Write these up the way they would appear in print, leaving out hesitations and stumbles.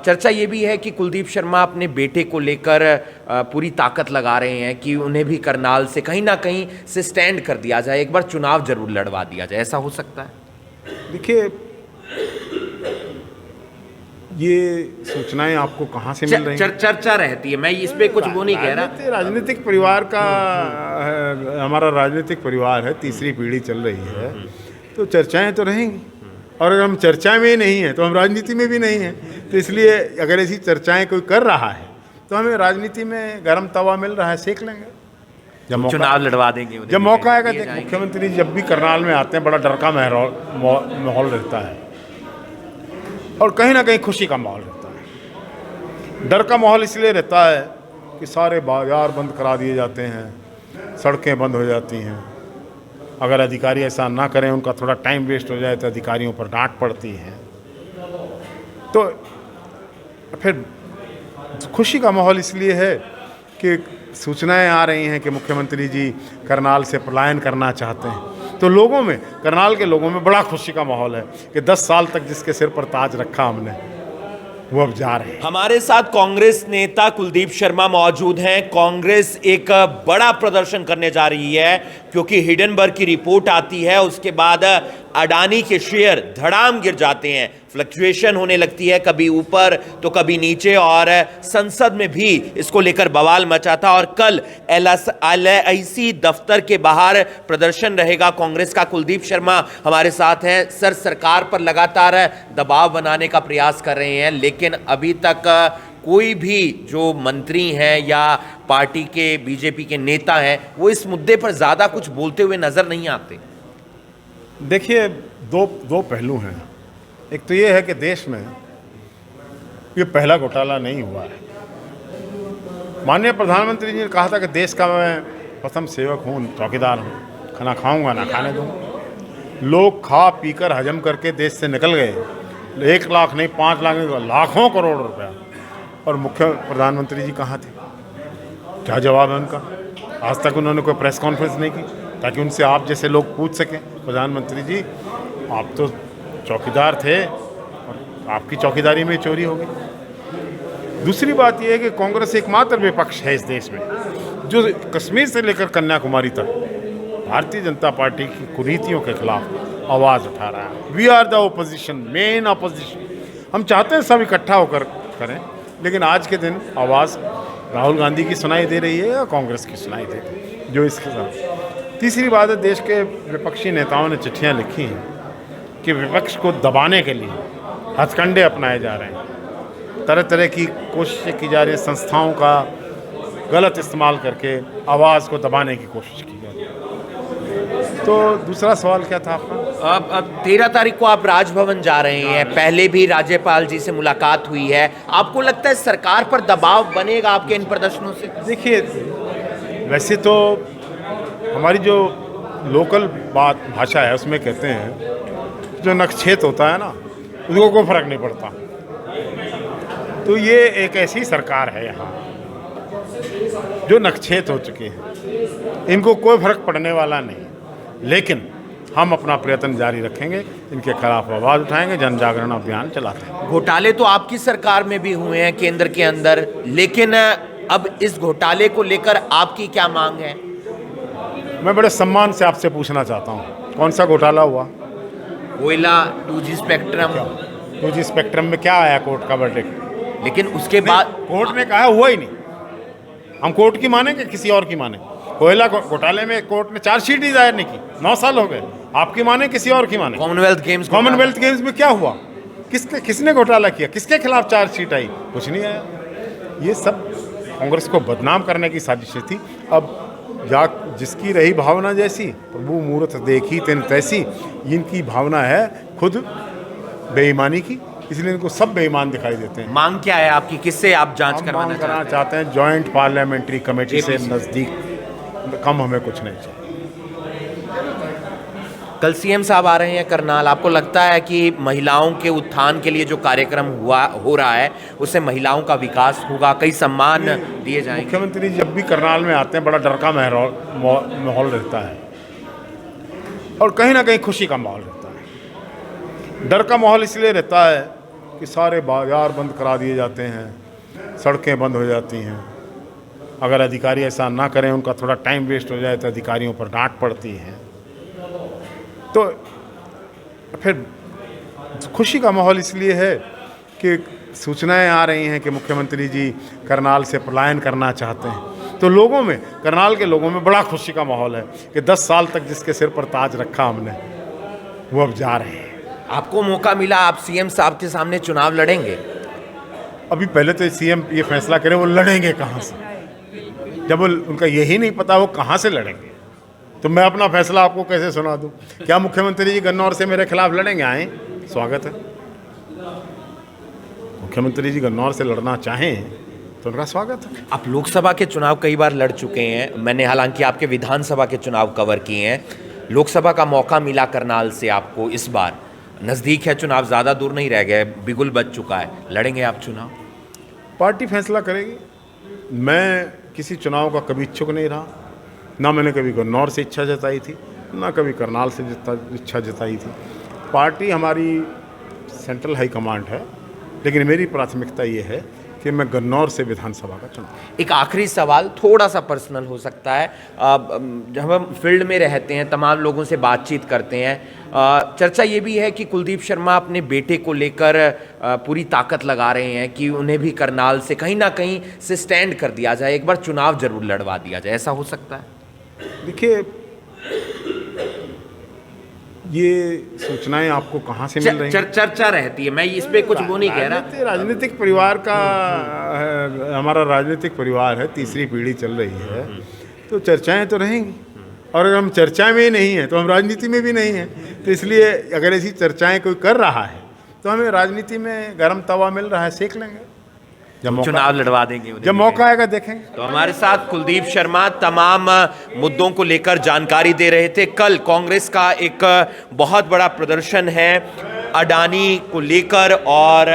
चर्चा ये भी है कि कुलदीप शर्मा अपने बेटे को लेकर पूरी ताकत लगा रहे हैं कि उन्हें भी करनाल से कहीं ना कहीं से स्टैंड कर दिया जाए, एक बार चुनाव जरूर लड़वा दिया जाए, ऐसा हो सकता है? देखिए, ये सूचनाएं आपको कहाँ से मिल रही हैं? चर्चा रहती है, मैं इस पे कुछ वो नहीं कह रहा। राजनीतिक परिवार का हमारा राजनीतिक परिवार है, तीसरी पीढ़ी चल रही है, तो चर्चाएं तो रहेंगी। और अगर हम चर्चा में ही नहीं हैं तो हम राजनीति में भी नहीं हैं। तो इसलिए अगर ऐसी चर्चाएं कोई कर रहा है तो हमें राजनीति में गर्म तवा मिल रहा है, सेक लेंगे। जब चुनाव लड़वा देंगे, जब मौका आएगा। देख, मुख्यमंत्री जब भी करनाल में आते हैं बड़ा डर का माहौल रहता है और कहीं ना कहीं खुशी का माहौल रहता है। डर का माहौल इसलिए रहता है कि सारे बाजार बंद करा दिए जाते हैं, सड़कें बंद हो जाती हैं। अगर अधिकारी ऐसा ना करें, उनका थोड़ा टाइम वेस्ट हो जाए तो अधिकारियों पर डांट पड़ती है। तो फिर खुशी का माहौल इसलिए है कि सूचनाएं आ रही हैं कि मुख्यमंत्री जी करनाल से पलायन करना चाहते हैं। तो लोगों में, करनाल के लोगों में बड़ा खुशी का माहौल है कि 10 साल तक जिसके सिर पर ताज रखा हमने, वो अब जा रहे हैं। हमारे साथ कांग्रेस नेता कुलदीप शर्मा मौजूद हैं। कांग्रेस एक बड़ा प्रदर्शन करने जा रही है क्योंकि हिडनबर्ग की रिपोर्ट आती है, उसके बाद अडानी के शेयर धड़ाम गिर जाते हैं, फ्लक्चुएशन होने लगती है, कभी ऊपर तो कभी नीचे, और संसद में भी इसको लेकर बवाल मचा था। और कल LIC दफ्तर के बाहर प्रदर्शन रहेगा कांग्रेस का। कुलदीप शर्मा हमारे साथ हैं। सर, सरकार पर लगातार दबाव बनाने का प्रयास कर रहे हैं, लेकिन अभी तक कोई भी जो मंत्री हैं या पार्टी के बीजेपी के नेता हैं वो इस मुद्दे पर ज़्यादा कुछ बोलते हुए नजर नहीं आते। देखिए, दो पहलू हैं। एक तो ये है कि देश में ये पहला घोटाला नहीं हुआ है। माननीय प्रधानमंत्री जी ने कहा था कि देश का मैं प्रथम सेवक हूँ, चौकीदार हूँ, खाना खाऊंगा ना खाने दूँगा। लोग खा पी कर हजम करके देश से निकल गए। 1 लाख नहीं, 5 लाख नहीं, लाखों करोड़ रुपया। और मुख्य प्रधानमंत्री जी कहाँ थे? क्या जवाब है उनका? आज तक उन्होंने कोई प्रेस कॉन्फ्रेंस नहीं की ताकि उनसे आप जैसे लोग पूछ सकें, प्रधानमंत्री जी आप तो चौकीदार थे और आपकी चौकीदारी में चोरी हो गई। दूसरी बात यह है कि कांग्रेस एकमात्र विपक्ष है इस देश में जो कश्मीर से लेकर कन्याकुमारी तक भारतीय जनता पार्टी की कुरीतियों के खिलाफ आवाज़ उठा रहा है। We are the opposition, main opposition. हम चाहते हैं सब इकट्ठा होकर करें, लेकिन आज के दिन आवाज़ राहुल गांधी की सुनाई दे रही है या कांग्रेस की सुनाई दे रही है, जो इसके साथ। तीसरी बात है, देश के विपक्षी नेताओं ने चिट्ठियां लिखी हैं कि विपक्ष को दबाने के लिए हथकंडे अपनाए जा रहे हैं, तरह तरह की कोशिशें की जा रही हैं, संस्थाओं का गलत इस्तेमाल करके आवाज़ को दबाने की कोशिश की जा रही है। तो दूसरा सवाल क्या था आपका? अब 13 तारीख को आप राजभवन जा रहे हैं, पहले भी राज्यपाल जी से मुलाकात हुई है, आपको लगता है सरकार पर दबाव बनेगा आपके इन प्रदर्शनों से? देखिए, वैसे तो हमारी जो लोकल भाषा है उसमें कहते हैं जो नक्षेत होता है ना, उसको कोई फर्क नहीं पड़ता। तो ये एक ऐसी सरकार है यहाँ जो नक्षेत हो चुके हैं, इनको कोई फर्क पड़ने वाला नहीं। लेकिन हम अपना प्रयत्न जारी रखेंगे, इनके खिलाफ आवाज़ उठाएंगे, जन जागरण अभियान चलाते हैं। घोटाले तो आपकी सरकार में भी हुए हैं केंद्र के अंदर, लेकिन अब इस घोटाले को लेकर आपकी क्या मांग है? मैं बड़े सम्मान से आपसे पूछना चाहता हूँ, कौन सा घोटाला हुआ? कोयला, 2G स्पेक्ट्रम। 2G स्पेक्ट्रम में क्या आया कोर्ट का वर्डिक्ट? लेकिन उसके बाद कोर्ट ने कहा हुआ ही नहीं। हम कोर्ट की माने कि किसी और की माने? कोयला घोटाले में कोर्ट ने चार्जशीट ही दायर नहीं की, 9 साल हो गए। आपकी माने किसी और की माने? कॉमनवेल्थ गेम्स में क्या हुआ? किसने घोटाला किया? किसके खिलाफ चार्जशीट आई? कुछ नहीं आया। ये सब कांग्रेस को बदनाम करने की साजिशें थी। अब जिसकी रही भावना जैसी, प्रभु मूर्त देखी तिन तैसी, इनकी भावना है खुद बेईमानी की, इसलिए इनको सब बेईमान दिखाई देते हैं। मांग क्या है आपकी? किससे आप जांच करवाना चाहते हैं? जॉइंट पार्लियामेंट्री कमेटी से नज़दीक, कम हमें कुछ नहीं चाहिए। कल CM साहब आ रहे हैं करनाल, आपको लगता है कि महिलाओं के उत्थान के लिए जो कार्यक्रम हो रहा है उससे महिलाओं का विकास होगा, कई सम्मान दिए जाएंगे? मुख्यमंत्री जब भी करनाल में आते हैं बड़ा डर का माहौल रहता है और कहीं ना कहीं खुशी का माहौल रहता है। डर का माहौल इसलिए रहता है कि सारे बाजार बंद करा दिए जाते हैं, सड़कें बंद हो जाती हैं। अगर अधिकारी ऐसा ना करें, उनका थोड़ा टाइम वेस्ट हो जाए तो अधिकारियों पर डांट पड़ती है। तो फिर खुशी का माहौल इसलिए है कि सूचनाएं आ रही हैं कि मुख्यमंत्री जी करनाल से पलायन करना चाहते हैं। तो लोगों में, करनाल के लोगों में बड़ा खुशी का माहौल है कि 10 साल तक जिसके सिर पर ताज रखा हमने, वो अब जा रहे हैं। आपको मौका मिला, आप सीएम साहब के सामने चुनाव लड़ेंगे? अभी पहले तो सीएम ये फैसला करें वो लड़ेंगे कहाँ से। जब उनका यही नहीं पता वो कहाँ से लड़ेंगे, तो मैं अपना फैसला आपको कैसे सुना दूं? क्या मुख्यमंत्री जी गन्नौर से मेरे खिलाफ लड़ेंगे? आए, स्वागत है। मुख्यमंत्री जी गन्नौर से लड़ना चाहें तो उनका स्वागत है। आप लोकसभा के चुनाव कई बार लड़ चुके हैं, मैंने हालांकि आपके विधानसभा के चुनाव कवर किए हैं। लोकसभा का मौका मिला करनाल से आपको, इस बार नज़दीक है चुनाव, ज़्यादा दूर नहीं रह गए, बिगुल बच चुका है, लड़ेंगे आप चुनाव? पार्टी फैसला करेगी। मैं किसी चुनाव का कभी इच्छुक नहीं रहा, ना मैंने कभी गन्नौर से इच्छा जताई थी, ना कभी करनाल से इच्छा जताई थी। पार्टी हमारी सेंट्रल हाई कमांड है, लेकिन मेरी प्राथमिकता ये है कि मैं गन्नौर से विधानसभा का चुनाव। एक आखिरी सवाल, थोड़ा सा पर्सनल हो सकता है। जब हम फील्ड में रहते हैं, तमाम लोगों से बातचीत करते हैं, चर्चा ये भी है कि कुलदीप शर्मा अपने बेटे को लेकर पूरी ताकत लगा रहे हैं कि उन्हें भी करनाल से कहीं ना कहीं से स्टैंड कर दिया जाए, एक बार चुनाव जरूर लड़वा दिया जाए, ऐसा हो सकता है? देखिए, ये सूचनाएं आपको कहाँ से मिल रही हैं? चर्चा रहती है, मैं इस पे कुछ वो नहीं कह रहा। राजनीतिक परिवार का हमारा राजनीतिक परिवार है, तीसरी पीढ़ी चल रही है, तो चर्चाएं तो रहेंगी। और अगर हम चर्चा में ही नहीं हैं तो हम राजनीति में भी नहीं हैं। तो इसलिए अगर ऐसी चर्चाएं कोई कर रहा है तो हमें राजनीति में गर्म तवा मिल रहा है, सेक लेंगे, जब चुनाव लड़वा देंगे, जब मौका आएगा देखेंगे। तो हमारे साथ कुलदीप शर्मा तमाम मुद्दों को लेकर जानकारी दे रहे थे। कल कांग्रेस का एक बहुत बड़ा प्रदर्शन है अडानी को लेकर, और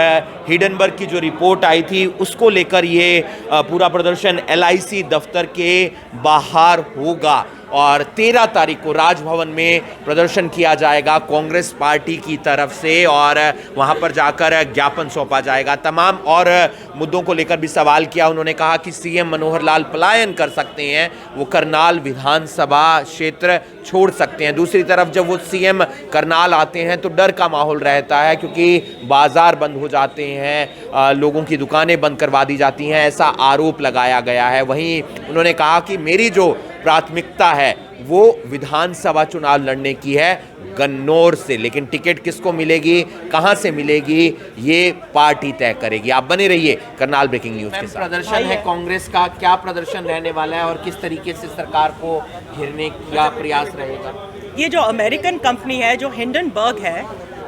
हिडनबर्ग की जो रिपोर्ट आई थी उसको लेकर ये पूरा प्रदर्शन LIC दफ्तर के बाहर होगा, और 13 तारीख को राजभवन में प्रदर्शन किया जाएगा कांग्रेस पार्टी की तरफ से, और वहां पर जाकर ज्ञापन सौंपा जाएगा। तमाम और मुद्दों को लेकर भी सवाल किया। उन्होंने कहा कि सीएम मनोहर लाल पलायन कर सकते हैं, वो करनाल विधानसभा क्षेत्र छोड़ सकते हैं। दूसरी तरफ जब वो सीएम करनाल आते हैं तो डर का माहौल रहता है, क्योंकि बाजार बंद हो जाते हैं, लोगों की दुकानें बंद करवा दी जाती हैं, ऐसा आरोप लगाया गया है। वहीं उन्होंने कहा कि मेरी जो प्राथमिकता है वो विधानसभा चुनाव लड़ने की है गन्नौर से, लेकिन टिकट किसको मिलेगी, कहां से मिलेगी, ये पार्टी तय करेगी। आप बने रहिए करनाल ब्रेकिंग न्यूज के साथ। प्रदर्शन है कांग्रेस का, क्या प्रदर्शन रहने वाला है और किस तरीके से सरकार को घेरने का प्रयास रहेगा? ये जो अमेरिकन कंपनी है, जो हिंडनबर्ग है,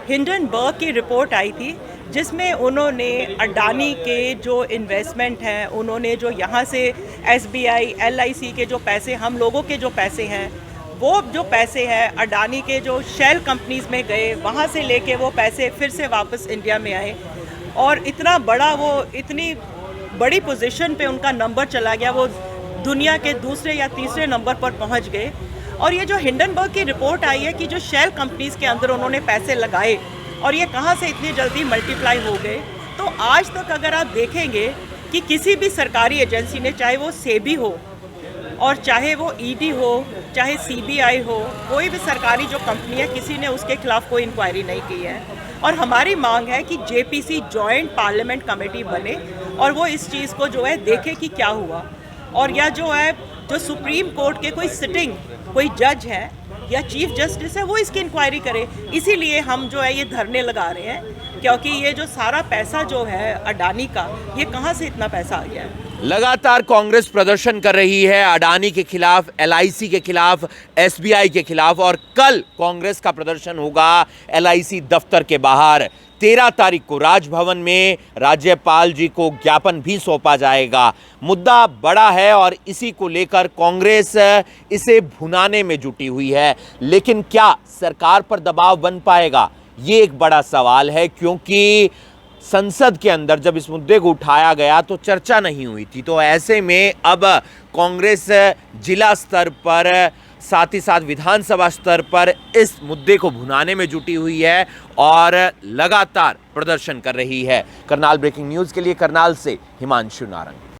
हिंडनबर्ग की रिपोर्ट आई थी जिसमें उन्होंने अडानी के जो इन्वेस्टमेंट हैं, उन्होंने जो यहाँ से SBI LIC के जो पैसे, हम लोगों के जो पैसे हैं, वो जो पैसे हैं अडानी के जो शेल कंपनीज़ में गए, वहाँ से लेके वो पैसे फिर से वापस इंडिया में आए, और इतना बड़ा, वो इतनी बड़ी पोजीशन पे उनका नंबर चला गया, वो दुनिया के दूसरे या तीसरे नंबर पर पहुँच गए। और ये जो हिंडनबर्ग की रिपोर्ट आई है कि जो शेल कंपनीज़ के अंदर उन्होंने पैसे लगाए और ये कहाँ से इतनी जल्दी मल्टीप्लाई हो गए, तो आज तक अगर आप देखेंगे कि किसी भी सरकारी एजेंसी ने, चाहे वो सेबी हो और चाहे वो ED हो, चाहे CBI हो, कोई भी सरकारी जो कंपनी है, किसी ने उसके खिलाफ कोई इंक्वायरी नहीं की है। और हमारी मांग है कि JPC जॉइंट पार्लियामेंट कमेटी बने और वो इस चीज़ को जो है देखे कि क्या हुआ, और या जो है जो सुप्रीम कोर्ट के कोई सिटिंग कोई जज है या चीफ जस्टिस है, वो इसकी इंक्वायरी करे। इसीलिए हम जो है ये धरने लगा रहे हैं, क्योंकि ये जो सारा पैसा जो है अडानी का, ये कहाँ से इतना पैसा आ गया है। लगातार कांग्रेस प्रदर्शन कर रही है अडानी के खिलाफ, LIC के खिलाफ, SBI के खिलाफ, और कल कांग्रेस का प्रदर्शन होगा LIC दफ्तर के बाहर। 13 तारीख को राजभवन में राज्यपाल जी को ज्ञापन भी सौंपा जाएगा। मुद्दा बड़ा है और इसी को लेकर कांग्रेस इसे भुनाने में जुटी हुई है, लेकिन क्या सरकार पर दबाव बन पाएगा, ये एक बड़ा सवाल है। क्योंकि संसद के अंदर जब इस मुद्दे को उठाया गया तो चर्चा नहीं हुई थी, तो ऐसे में अब कांग्रेस जिला स्तर पर साथ ही साथ विधानसभा स्तर पर इस मुद्दे को भुनाने में जुटी हुई है और लगातार प्रदर्शन कर रही है। करनाल ब्रेकिंग न्यूज़ के लिए करनाल से हिमांशु नारंग।